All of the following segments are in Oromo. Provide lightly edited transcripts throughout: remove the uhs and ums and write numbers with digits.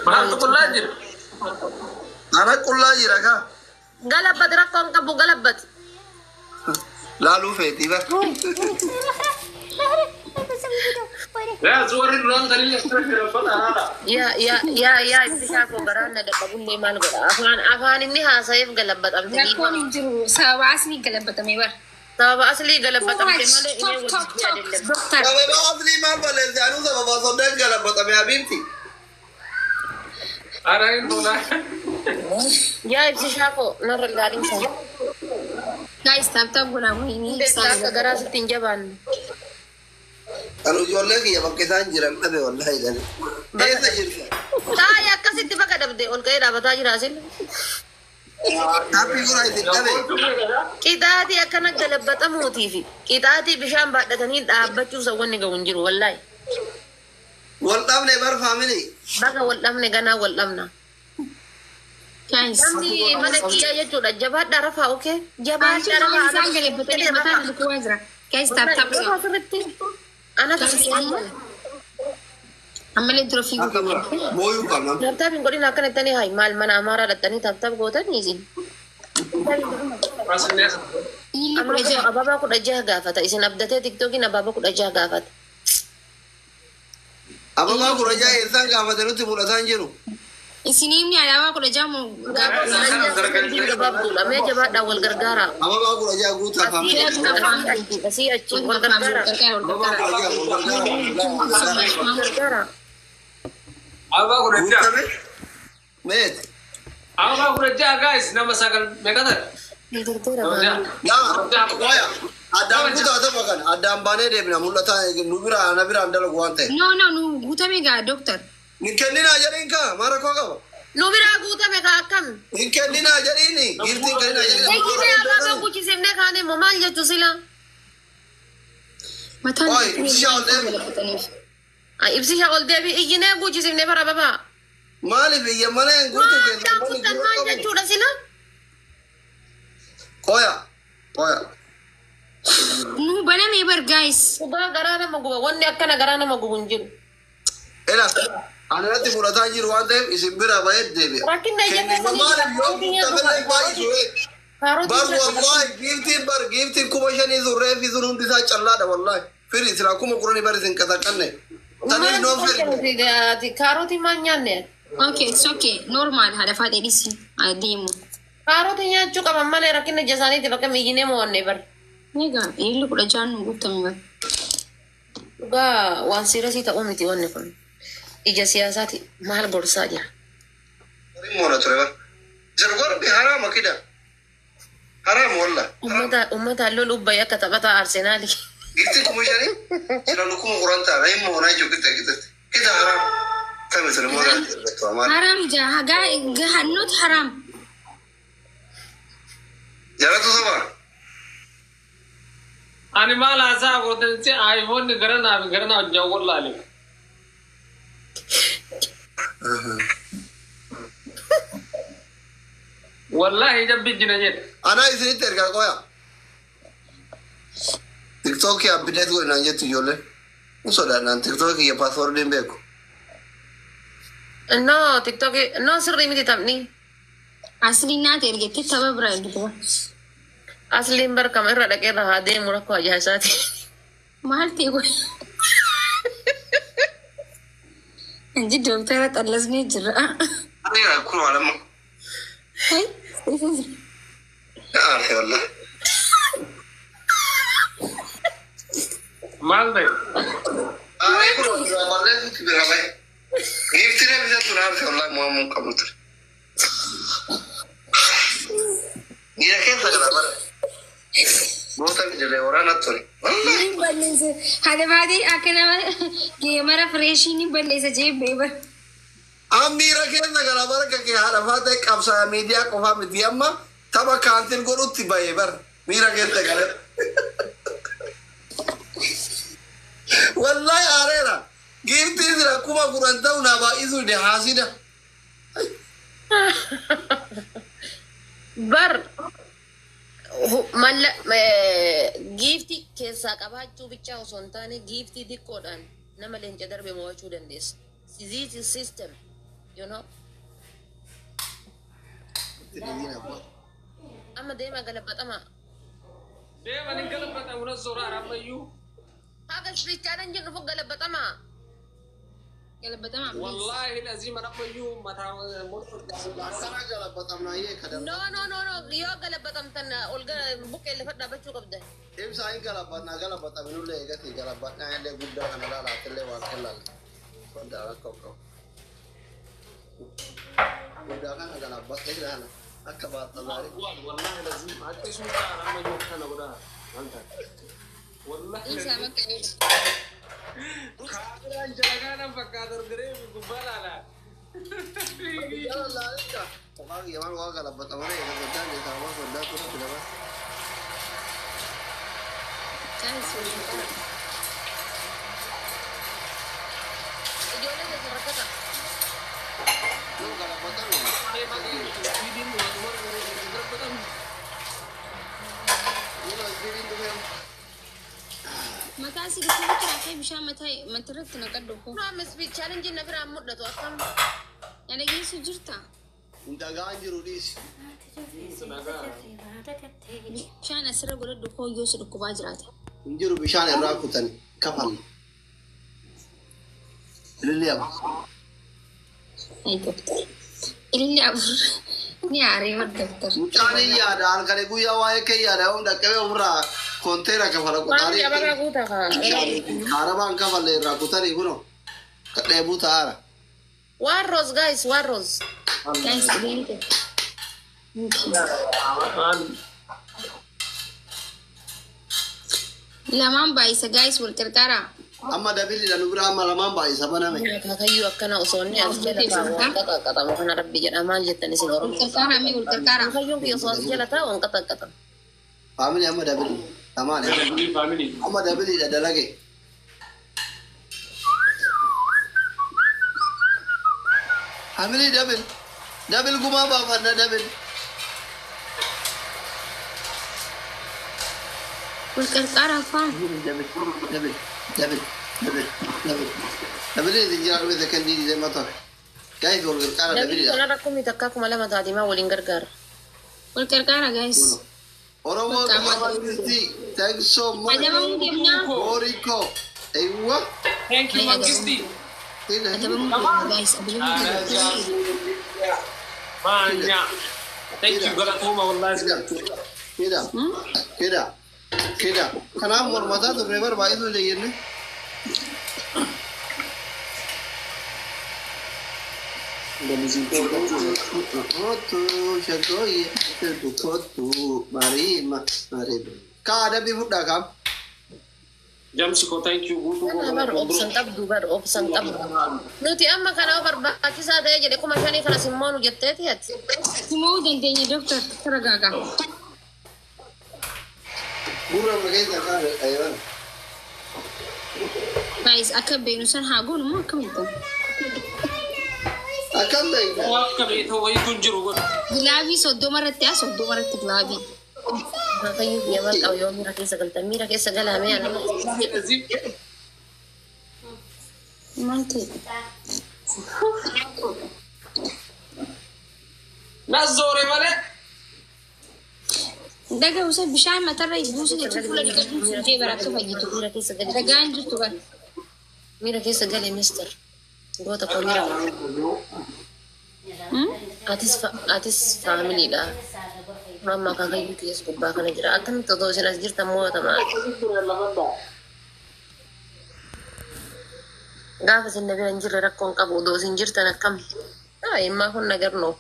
ما تقول لاجر أنا كل لاجر أكا قلبت رقم كبو قلبت لا لو فيتي بقى لا زور الران دليل استرجل فلا يا بشاكو برانا ده بقول لي مال قرا افان اني هاسيف قلبت ام تجي يكون يجرو سوا اسمي قلبت ميبر طب اصلي قلبت ام مال دكتور ما أصلي ما بلز أنا سبب صدق قلب بطم يا بنتي أنا إنه يا بشاكو نر الغالين سا guys tap guna ini ده غرا ستنجبان أنا يقول لك يا بنك سانجر أبي والله يقول إيه سجل تا يا كسيت بقى دبدي اون كاي رابطا جراسل tapi gua itu tapi كيتاتي اكنا قلبت اموتي في كيتاتي بشام بعدتني دابچو سوون نغون جيرو والله والله من بار family بقى ولمنا غنا ولمنا guys دي ملك يا يجو جبهه درفا اوكي جبهه درفا انا قلبت لي مثلا كوازرا guys tap انا تسمع عمال يضرب فيه mau yuk kan نبتا بين قولي ناكن التاني هاي مال منا امارا لتاني تبتا بغوتا نيزين رأس الناس أبابا كود أجاه غافت إذن أبدته تيك توكين أبابا كود أجاه غافت apa mau gua aja insan nggak apa terus timbul sanjiru sini ini ada apa kerja mau أبابا أمي جبات داول غرغارا apa mau gua aja gua tak family كسي أجي والغرغارا غرغارا أبا gua كرجع tapi met أبا كرجع guys nama sakal megada ya koya ada kita ada makan ada ambane deh bina mulata nubira nabira andalo gua ante no no guta mega dokter ninkenin aja rinka mara kau kau نوبرا غوتا ميكا كم ninkenin aja ini girting kenin aja لكن أبابا كود سيمنا كاني ممال جتو سلا مثلا Oi, siya إبسي شغل دبي إيجنا كود سيمنا برا بابا mali biya mana yang gua tuh ما كود تنمان جتو سلا koya koya no bana meibar guys وبا غرانا مغوا وني أكنا غرانا مغونجين Ela, ana nanti mulata jiru ante isimbira bayet debe. لكن نجيب Bar wallahi giftin kuma shani zurre fi zurun disa challada wallahi. Firi sira kuma kurani bari sin kata kanne. Tani no firi. كاروتي ما نيانه okay it's okay normal hada fade disi adimu كاروتي نيا چوكا ماما ne rakin jasani te bakka migine mo onne bar nega ilu kuda jannu guta meibar ga wansira sita umiti onne kon ija siyasati mahal borsa jira Mona tureba. Jargor bi haram kida. Haram wallah. ummata lol ubba yakka tabata arsenali Giftin kuma shani? Sira kuma kuranta ai mona jo kita kita. Kita haram. Tabii sira mona. haram ja ga hannut haram Jara tu sama. أنا ما لا ساق ودنتي آيفون غرنا جوال لالي والله جب بيجنا Ana isini terka koya. TikTok ya update ko nanje tuyole. Uso da nan TikTok ya password din beko. no tiktok no sirri miti tamni asli na tergete tababra gitu asli bar kamera dake rahade murako aja sati mahal tego anji dokter talasni jira Ani ya kuru alamu. hai Ya akhi wallah. مال ده Ay kuru wallahi kibira bay. Giftine bize tunar wallahi muammun kabutur. Gira kenta kada bar. Bota bijale orana tori. Wallahi balese hada badi akena gemara freshi ni balese je beber Amira kenta kada bar ka ke harafate qabsa media ko fa midiyamma taba kantin gorutti baye bar. Mira kenta kada. Wallahi arera. Giftin sira kuma kuranta una ba izu de hasida. bar malla gifti keessa qabaachuu bicha osoo hin taane gifti xiqqoodhaan nama leenca darbe mo'achuu dandeessa. Siziiti system You know? Tidini apa? Amma deema galabatama. Deema ni galabata una zora ramayyu. Haga speech challenge nufu galabatama. Galabatama. Wallahi lazim ramayyu mata murfur. Sana galabatamna ye kadam. No. Yo galabatam tan olga buke le fadda bachu qabda. Imsa in galabatna galabatamnu le gati galabatna ende gudda kana la tele wa kala. Konda ko. Gudda kana galabat ke dana. Akabat talari. Wallahi lazim atti suka ramayyu kana uda. Anta. Wallahi. Isa makani. Kailan jalagana fakkatar gare gubbala la. Jalan lari ka. Pagi yaman wa galabatamna ye gudda ni sama konda ko tilaba. Guys, Ijole de sarakata. No galabatan. Ay magi bidin mo tumor gare galabatan. Ni bidin do hem. mata si da kuma kira kai bisha mata matarat na kaddo ko. No am speech challenge na bira mudda to akam. Yana gi su jirta. Daga anjiru dis. Sanaga. Shana sira gudu da ko yosu da kuma jirata. Anjiru bishan irraa kutan kafan. Liliam. Ai doktor. Illi abu. Ni are wa doktor. Mucani yaada halkani guyyaa waa'ee kee yaada hunda qabee ofirraa konteera kafala Wani kutaanii. abaga guta ka. Harabaan kafalle irraa kutanii kuno. Kadheebuu ta'aara. Warros guys, warros. Guys, illi. Laman baisa guys wal karkara. Amma dabiliidha nu biraa amma lamaan baay'isa baname. Kakayyu akkana osoo inni as jala taa'u qaxaqaxamu kana rabbi jedha maal jettani isin Wal oromoo. karkara mi wal karkara. Kayyuun kiyya osoo as jala taa'u qaxaqaxamu. Faamili amma dabilii. Lamaan Family. amma dabiliidha dalage. Faamili dabil. Dabil gumaa baafanna dabil. Wal karkara fa. Dabil. Dabilii isin jira dhufe kan diidi deemaa ture. Gaa'is wal gargaara Dabii dabiliidha. kana rakkumi takka kuma lama taati maa waliin gargaara. Wal karkara guys. Oromoo Kamaalisti, thanks so much. Adama mu demna. Boriko, ewa. Thank you Magisti. Adama mu demna guys. Adama mu demna. Manya. Thank you galatuma wallahi. Keda. Kanaaf mormataa turre barbaaduu deeyyenne. Shagoye, kotu, marima. Kaada bifudha kam. Jamsi ko thank you gutu ko. Bar obsan qabdu. Nuti amma kana barbaachisaa ta'e jedhe kuma shanii kana simmoo nu jetteeti ati. Simuu dandeenye doktor taragaaga. Gurra makeessa kaada ayyaan. Guys, akka beenu san haa goonu moo akkamitti? Akkam beekta. Akka beeta wayitu jiru godha. Gilaabii soddoma irratti gilaabii. Kakayyu biyya mal qabu yoo miira keessa galtan miira keessa galaamee ana. Maal ta'e? Nazoore malee. Daga usa bishaan matarra buusu jechuun fuula dhiqachuun fuudhee baraatti fayyitu. Miira keessa galee. Dagaan jirtu bara. Miira keessa galee mister. Goota koo miira. Atis faamiliidha. Mamma kakayyu keessa gubbaa kana jira. Akkamitti otoo isin as jirtan mootamaa. Gaafa isin na bira hin jirre rakkoon qabu odoo isin jirtan akkami. Immaa kun nagarnoo.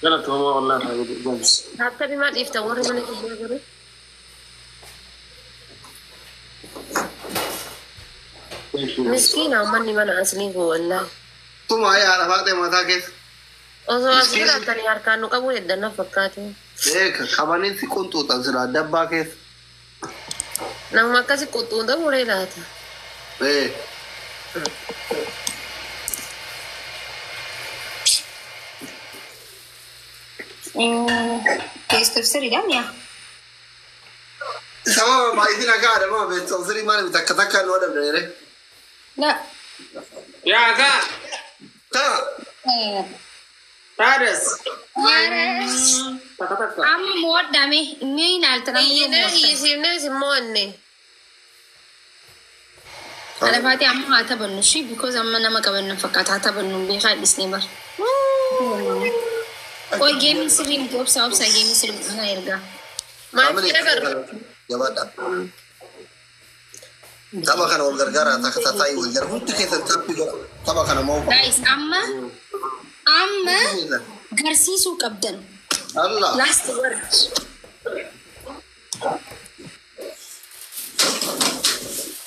Galatuma wallahi Jamsi. Hatta bimaa dhiifta warri mana kibbaa jiru. Thank you. Miskiina ummanni mana aslii koo wallaahi. Tuma yaada faaqee mataa keessa. Osoo as jiraatanii harkaan nu qabuu heddanna fakkaate. Beeka qabanii si qunxuuxan sila dabbaa keessa. Namuma akkasi quxxuuta muree laata. Taste of siriidhaan yaa. Sama baay'ina gaadha maa beektu firii maal takka takkaan nu adabdheere. لا يا كا Taa تارس تكا تكا أما موت دامي مين ألتنا مين Iyyine simmoo anne. أنا فاتي أما هاتبنو شي because أما نما كمان فكات هاتبنو بيخال بسنيبر كوي جيمين سرين توبسا وبسا جيمين سرين أنا يرجع Maaf jedha jabaadha. Tapha kana wal gargaara takka taa'ee wal gargaara hundi keessan taphi tapha kana moo. guys أما garsiisuu qabdan Allah. last word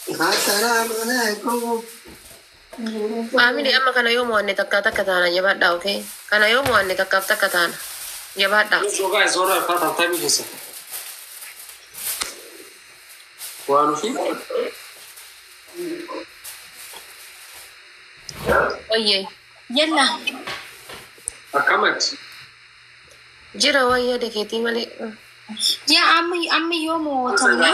Assalamu alaikum. Family amma kana yoo mo'anne takka takka taana jabaadha okay. Kana yoo mo'anne takkaaf takka taana jabaadha. شو guys ورا فاتح تابي كيسا وانو في Wayyee yalla أكمل jira wayyee dekeetii malee. yaa amma yoo mootamne